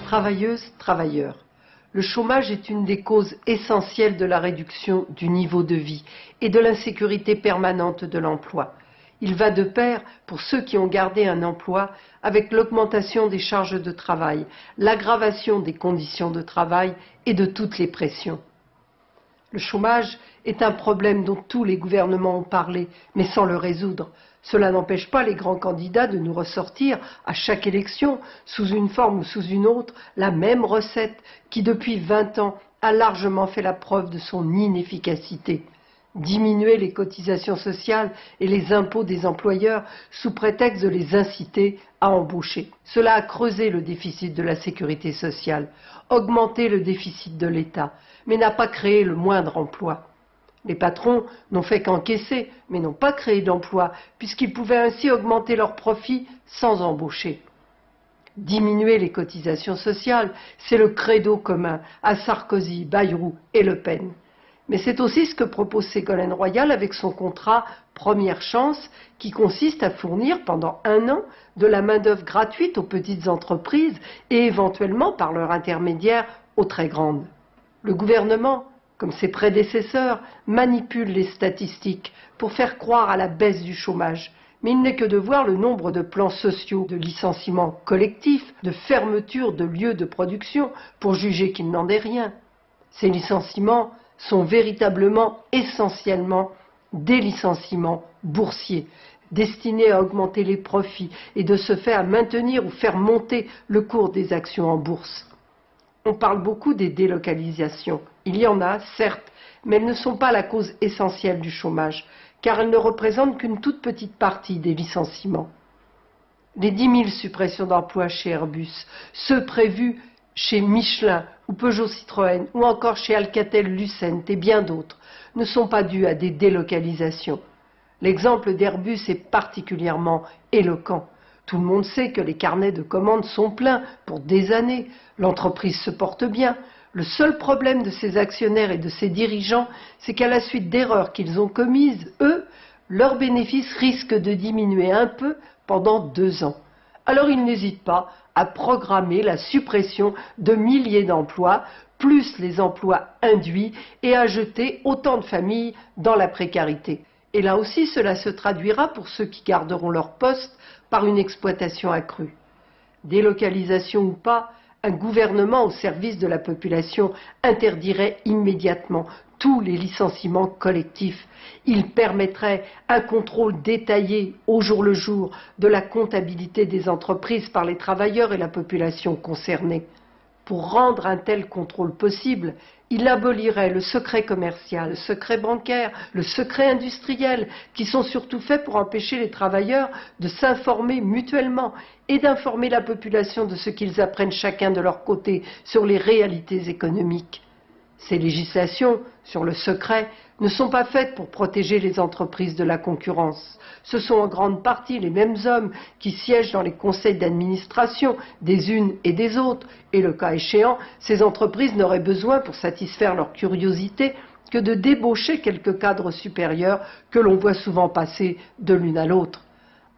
Travailleuses, travailleurs. Le chômage est une des causes essentielles de la réduction du niveau de vie et de l'insécurité permanente de l'emploi. Il va de pair, pour ceux qui ont gardé un emploi, avec l'augmentation des charges de travail, l'aggravation des conditions de travail et de toutes les pressions. Le chômage est un problème dont tous les gouvernements ont parlé, mais sans le résoudre. Cela n'empêche pas les grands candidats de nous ressortir, à chaque élection, sous une forme ou sous une autre, la même recette qui, depuis 20 ans, a largement fait la preuve de son inefficacité. Diminuer les cotisations sociales et les impôts des employeurs sous prétexte de les inciter à embaucher. Cela a creusé le déficit de la sécurité sociale, augmenté le déficit de l'État, mais n'a pas créé le moindre emploi. Les patrons n'ont fait qu'encaisser, mais n'ont pas créé d'emploi, puisqu'ils pouvaient ainsi augmenter leurs profits sans embaucher. Diminuer les cotisations sociales, c'est le credo commun à Sarkozy, Bayrou et Le Pen. Mais c'est aussi ce que propose Ségolène Royal avec son contrat Première Chance, qui consiste à fournir pendant 1 an de la main-d'œuvre gratuite aux petites entreprises et éventuellement, par leur intermédiaire, aux très grandes. Le gouvernement, comme ses prédécesseurs, manipule les statistiques pour faire croire à la baisse du chômage. Mais il n'est que de voir le nombre de plans sociaux, de licenciements collectifs, de fermetures de lieux de production pour juger qu'il n'en est rien. Ces licenciements sont véritablement, essentiellement, des licenciements boursiers, destinés à augmenter les profits et de ce fait à maintenir ou faire monter le cours des actions en bourse. On parle beaucoup des délocalisations. Il y en a, certes, mais elles ne sont pas la cause essentielle du chômage, car elles ne représentent qu'une toute petite partie des licenciements. Les 10 000 suppressions d'emplois chez Airbus, ceux prévus chez Michelin ou Peugeot Citroën ou encore chez Alcatel-Lucent et bien d'autres, ne sont pas dus à des délocalisations. L'exemple d'Airbus est particulièrement éloquent. Tout le monde sait que les carnets de commandes sont pleins pour des années. L'entreprise se porte bien. Le seul problème de ses actionnaires et de ses dirigeants, c'est qu'à la suite d'erreurs qu'ils ont commises, eux, leurs bénéfices risquent de diminuer un peu pendant 2 ans. Alors ils n'hésitent pas à programmer la suppression de milliers d'emplois, plus les emplois induits, et à jeter autant de familles dans la précarité. Et là aussi, cela se traduira pour ceux qui garderont leur poste par une exploitation accrue. Délocalisation ou pas, un gouvernement au service de la population interdirait immédiatement tous les licenciements collectifs. Il permettrait un contrôle détaillé au jour le jour de la comptabilité des entreprises par les travailleurs et la population concernée. Pour rendre un tel contrôle possible, il abolirait le secret commercial, le secret bancaire, le secret industriel, qui sont surtout faits pour empêcher les travailleurs de s'informer mutuellement et d'informer la population de ce qu'ils apprennent chacun de leur côté sur les réalités économiques. Ces législations sur le secret ne sont pas faites pour protéger les entreprises de la concurrence. Ce sont en grande partie les mêmes hommes qui siègent dans les conseils d'administration des unes et des autres, et le cas échéant, ces entreprises n'auraient besoin pour satisfaire leur curiosité que de débaucher quelques cadres supérieurs que l'on voit souvent passer de l'une à l'autre.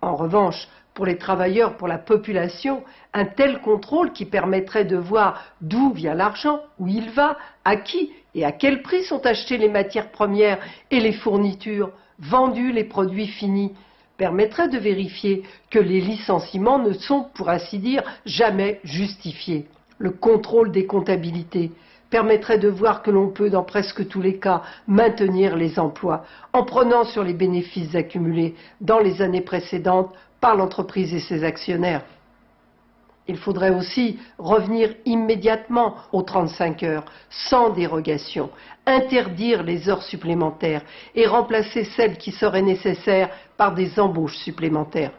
En revanche, pour les travailleurs, pour la population, un tel contrôle qui permettrait de voir d'où vient l'argent, où il va, à qui et à quel prix sont achetées les matières premières et les fournitures, vendus les produits finis, permettrait de vérifier que les licenciements ne sont, pour ainsi dire, jamais justifiés. Le contrôle des comptabilités permettrait de voir que l'on peut, dans presque tous les cas, maintenir les emplois en prenant sur les bénéfices accumulés dans les années précédentes par l'entreprise et ses actionnaires. Il faudrait aussi revenir immédiatement aux 35 heures, sans dérogation, interdire les heures supplémentaires et remplacer celles qui seraient nécessaires par des embauches supplémentaires.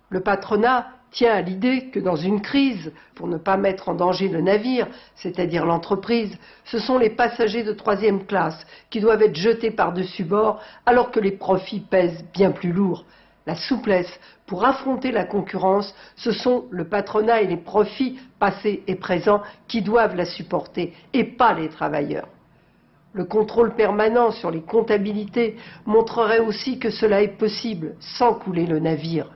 Le patronat tient à l'idée que dans une crise, pour ne pas mettre en danger le navire, c'est-à-dire l'entreprise, ce sont les passagers de 3e classe qui doivent être jetés par-dessus bord alors que les profits pèsent bien plus lourd. La souplesse pour affronter la concurrence, ce sont le patronat et les profits passés et présents qui doivent la supporter et pas les travailleurs. Le contrôle permanent sur les comptabilités montrerait aussi que cela est possible sans couler le navire.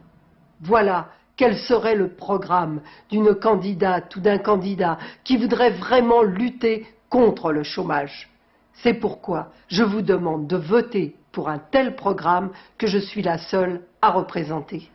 Voilà quel serait le programme d'une candidate ou d'un candidat qui voudrait vraiment lutter contre le chômage. C'est pourquoi je vous demande de voter pour un tel programme que je suis la seule à représenter.